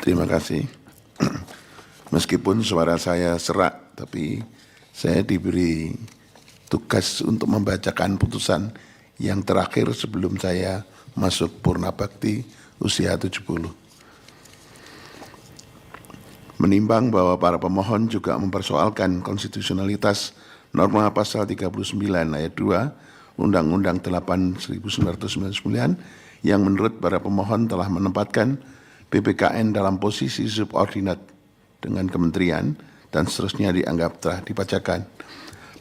Terima kasih. Meskipun suara saya serak, tapi saya diberi tugas untuk membacakan putusan yang terakhir sebelum saya masuk Purna Bakti usia 70. Menimbang bahwa para pemohon juga mempersoalkan konstitusionalitas norma pasal 39 ayat 2 Undang-Undang 8 1999 yang menurut para pemohon telah menempatkan PPKN dalam posisi subordinat dengan kementerian dan seterusnya dianggap telah dibacakan,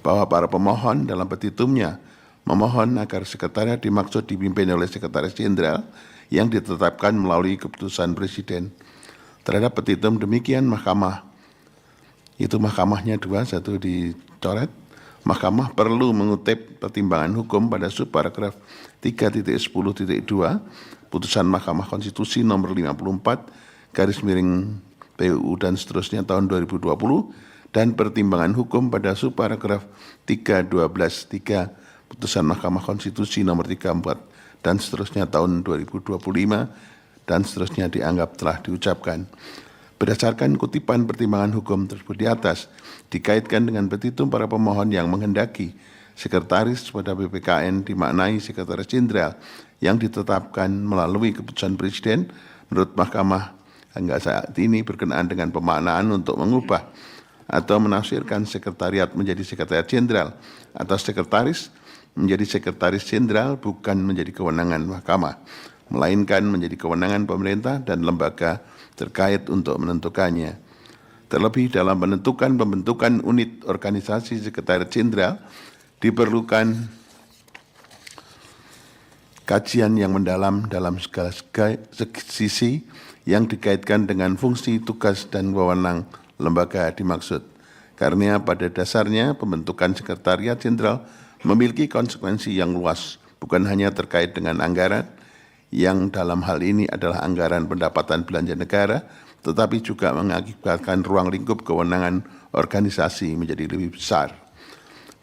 bahwa para pemohon dalam petitumnya memohon agar sekretariat dimaksud dipimpin oleh sekretaris jenderal yang ditetapkan melalui keputusan presiden. Terhadap petitum demikian mahkamahnya dua, satu dicoret. Mahkamah perlu mengutip pertimbangan hukum pada subparagraf 3.10.2 putusan Mahkamah Konstitusi nomor 54 PUU dan seterusnya tahun 2020 dan pertimbangan hukum pada subparagraf 3.12.3 putusan Mahkamah Konstitusi nomor 34 dan seterusnya tahun 2025 dan seterusnya dianggap telah diucapkan. Berdasarkan kutipan pertimbangan hukum tersebut di atas, dikaitkan dengan petitum para pemohon yang menghendaki sekretaris pada PPKN dimaknai sekretaris jenderal yang ditetapkan melalui keputusan presiden, menurut Mahkamah hingga saat ini berkenaan dengan pemaknaan untuk mengubah atau menafsirkan sekretariat menjadi sekretariat jenderal atau sekretaris menjadi sekretaris jenderal bukan menjadi kewenangan Mahkamah, melainkan menjadi kewenangan pemerintah dan lembaga terkait untuk menentukannya. Terlebih dalam menentukan pembentukan unit organisasi sekretariat jenderal diperlukan kajian yang mendalam dalam segala sisi yang dikaitkan dengan fungsi, tugas, dan wewenang lembaga dimaksud. Karena pada dasarnya pembentukan sekretariat jenderal memiliki konsekuensi yang luas, bukan hanya terkait dengan anggaran, yang dalam hal ini adalah anggaran pendapatan belanja negara, tetapi juga mengakibatkan ruang lingkup kewenangan organisasi menjadi lebih besar.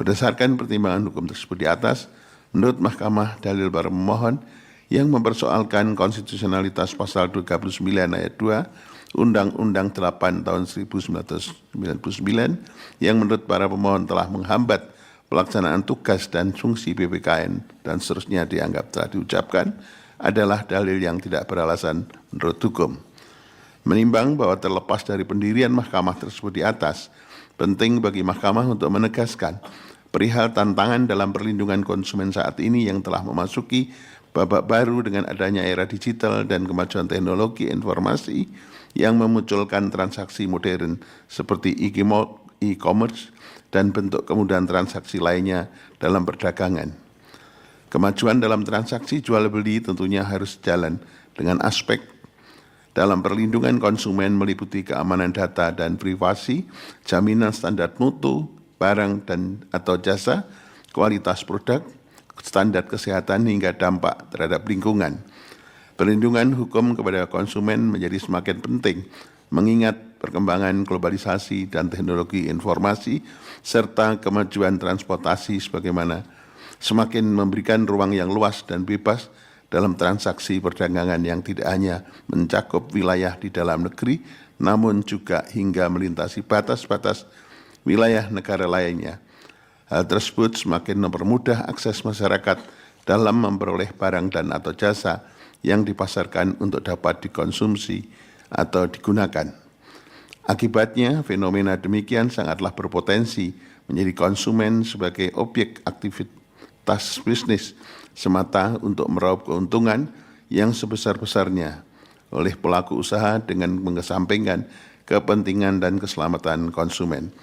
Berdasarkan pertimbangan hukum tersebut di atas, menurut Mahkamah dalil para pemohon yang mempersoalkan konstitusionalitas pasal 39 ayat 2 Undang-Undang 8 tahun 1999 yang menurut para pemohon telah menghambat pelaksanaan tugas dan fungsi PPKN dan seterusnya dianggap telah diucapkan, adalah dalil yang tidak beralasan menurut hukum. Menimbang bahwa terlepas dari pendirian mahkamah tersebut di atas, penting bagi mahkamah untuk menegaskan perihal tantangan dalam perlindungan konsumen saat ini yang telah memasuki babak baru dengan adanya era digital dan kemajuan teknologi informasi yang memunculkan transaksi modern seperti e-commerce dan bentuk kemudahan transaksi lainnya dalam perdagangan. Kemajuan dalam transaksi jual beli tentunya harus jalan dengan aspek dalam perlindungan konsumen meliputi keamanan data dan privasi, jaminan standar mutu, barang dan atau jasa, kualitas produk, standar kesehatan hingga dampak terhadap lingkungan. Perlindungan hukum kepada konsumen menjadi semakin penting mengingat perkembangan globalisasi dan teknologi informasi serta kemajuan transportasi sebagaimana semakin memberikan ruang yang luas dan bebas dalam transaksi perdagangan yang tidak hanya mencakup wilayah di dalam negeri, namun juga hingga melintasi batas-batas wilayah negara lainnya. Hal tersebut semakin mempermudah akses masyarakat dalam memperoleh barang dan atau jasa yang dipasarkan untuk dapat dikonsumsi atau digunakan. Akibatnya, fenomena demikian sangatlah berpotensi menjadi konsumen sebagai objek aktivitas bisnis semata untuk meraup keuntungan yang sebesar-besarnya oleh pelaku usaha dengan mengesampingkan kepentingan dan keselamatan konsumen.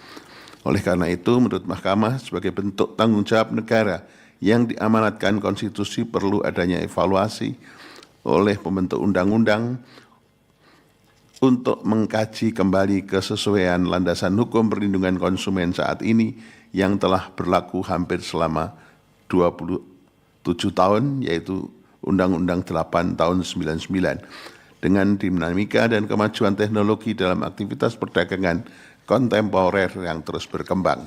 Oleh karena itu, menurut Mahkamah, sebagai bentuk tanggung jawab negara yang diamanatkan konstitusi perlu adanya evaluasi oleh pembentuk undang-undang untuk mengkaji kembali kesesuaian landasan hukum perlindungan konsumen saat ini yang telah berlaku hampir selama 27 tahun, yaitu Undang-Undang 8 tahun 99, dengan dinamika dan kemajuan teknologi dalam aktivitas perdagangan kontemporer yang terus berkembang.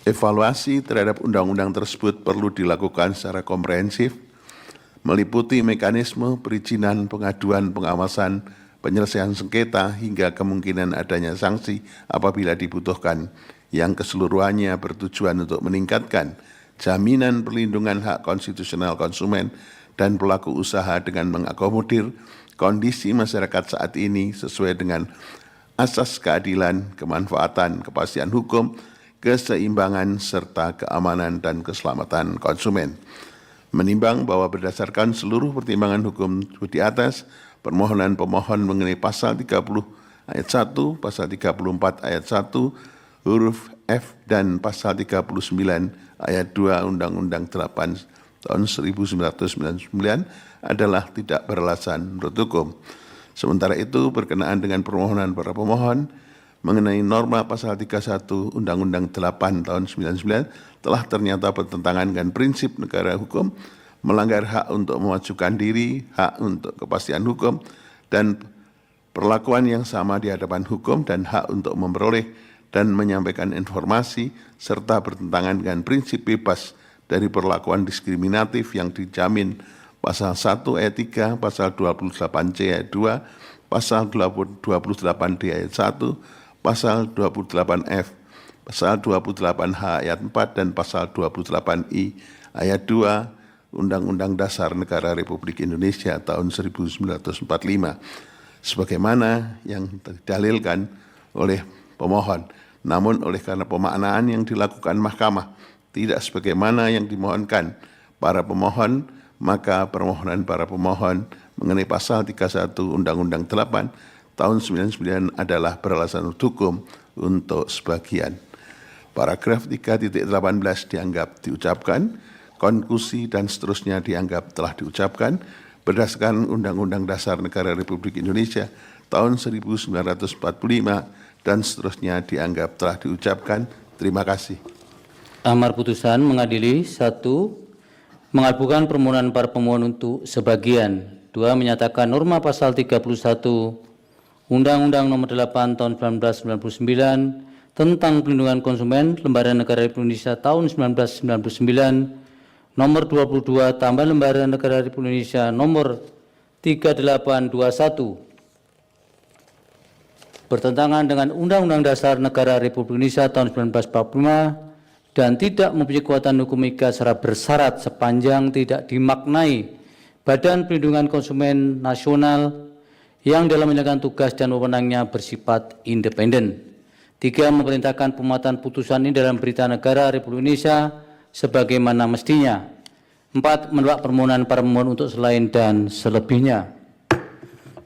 Evaluasi terhadap undang-undang tersebut perlu dilakukan secara komprehensif meliputi mekanisme perizinan, pengaduan, pengawasan, penyelesaian sengketa, hingga kemungkinan adanya sanksi apabila dibutuhkan, yang keseluruhannya bertujuan untuk meningkatkan jaminan perlindungan hak konstitusional konsumen dan pelaku usaha dengan mengakomodir kondisi masyarakat saat ini sesuai dengan asas keadilan, kemanfaatan, kepastian hukum, keseimbangan, serta keamanan dan keselamatan konsumen. Menimbang bahwa berdasarkan seluruh pertimbangan hukum di atas, permohonan pemohon mengenai pasal 30 ayat 1, pasal 34 ayat 1, huruf F dan pasal 39 ayat 2 Undang-Undang 8 tahun 1999 adalah tidak beralasan menurut hukum. Sementara itu, berkenaan dengan permohonan para pemohon mengenai norma pasal 31 Undang-Undang 8 tahun 99 telah ternyata bertentangan dengan prinsip negara hukum, melanggar hak untuk memajukan diri, hak untuk kepastian hukum, dan perlakuan yang sama di hadapan hukum, dan hak untuk memperoleh dan menyampaikan informasi, serta bertentangan dengan prinsip bebas dari perlakuan diskriminatif yang dijamin pasal 1 ayat 3, pasal 28C ayat 2, pasal 28D ayat 1, pasal 28F, pasal 28H ayat 4, dan pasal 28I ayat 2 Undang-Undang Dasar Negara Republik Indonesia tahun 1945, sebagaimana yang didalilkan oleh pemohon. Namun oleh karena pemaknaan yang dilakukan mahkamah tidak sebagaimana yang dimohonkan para pemohon, maka permohonan para pemohon mengenai pasal 31 Undang-Undang 8 tahun 99 adalah beralasan hukum untuk sebagian. Paragraf 3.18 dianggap diucapkan, konklusi dan seterusnya dianggap telah diucapkan berdasarkan Undang-Undang Dasar Negara Republik Indonesia tahun 1945 dan seterusnya dianggap telah diucapkan. Terima kasih. Amar putusan mengadili 1. Mengabulkan permohonan para pemohon untuk sebagian. 2. Menyatakan norma pasal 31 Undang-Undang Nomor 8 Tahun 1999 tentang Perlindungan Konsumen Lembaran Negara Republik Indonesia tahun 1999 Nomor 22 tambah Lembaran Negara Republik Indonesia Nomor 3821 bertentangan dengan Undang-Undang Dasar Negara Republik Indonesia tahun 1945 dan tidak mempunyai kekuatan hukum ikat secara bersyarat sepanjang tidak dimaknai Badan Perlindungan Konsumen Nasional yang dalam menjalankan tugas dan wewenangnya bersifat independen. 3. Memerintahkan pemuatan putusan ini dalam Berita Negara Republik Indonesia sebagaimana mestinya. 4. Menolak permohonan para pemohon untuk selain dan selebihnya.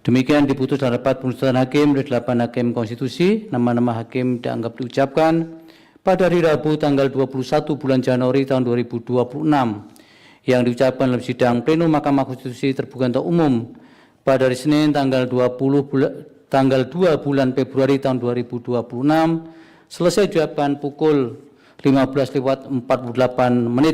Demikian diputus dalam rapat penuntutan hakim oleh 8 hakim konstitusi. Nama-nama hakim dianggap diucapkan pada hari Rabu tanggal 21 bulan Januari tahun 2026 yang diucapkan dalam sidang pleno Mahkamah Konstitusi terbuka untuk umum pada hari Senin tanggal 2 bulan Februari tahun 2026 selesai diucapkan pukul 15:48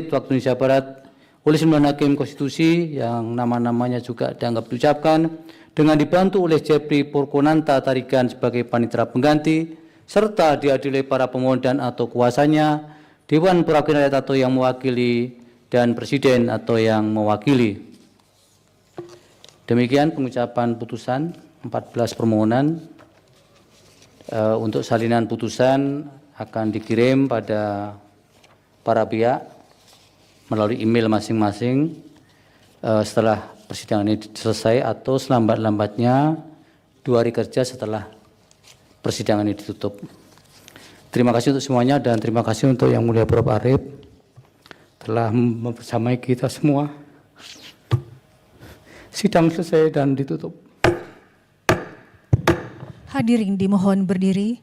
waktu Indonesia Barat oleh 9 hakim konstitusi yang nama-namanya juga dianggap diucapkan dengan dibantu oleh Jeffrey Purkonanta Tarigan sebagai panitera pengganti serta dihadiri para pemohon dan atau kuasanya, Dewan Perwakilan Rakyat atau yang mewakili, dan Presiden atau yang mewakili. Demikian pengucapan putusan 14 permohonan. Untuk salinan putusan akan dikirim pada para pihak melalui email masing-masing setelah persidangan ini selesai atau selambat-lambatnya 2 hari kerja setelah persidangan ini ditutup. Terima kasih untuk semuanya dan terima kasih untuk Yang Mulia Prof. Arief telah membersamai kita semua. Sidang selesai dan ditutup. Hadirin dimohon berdiri.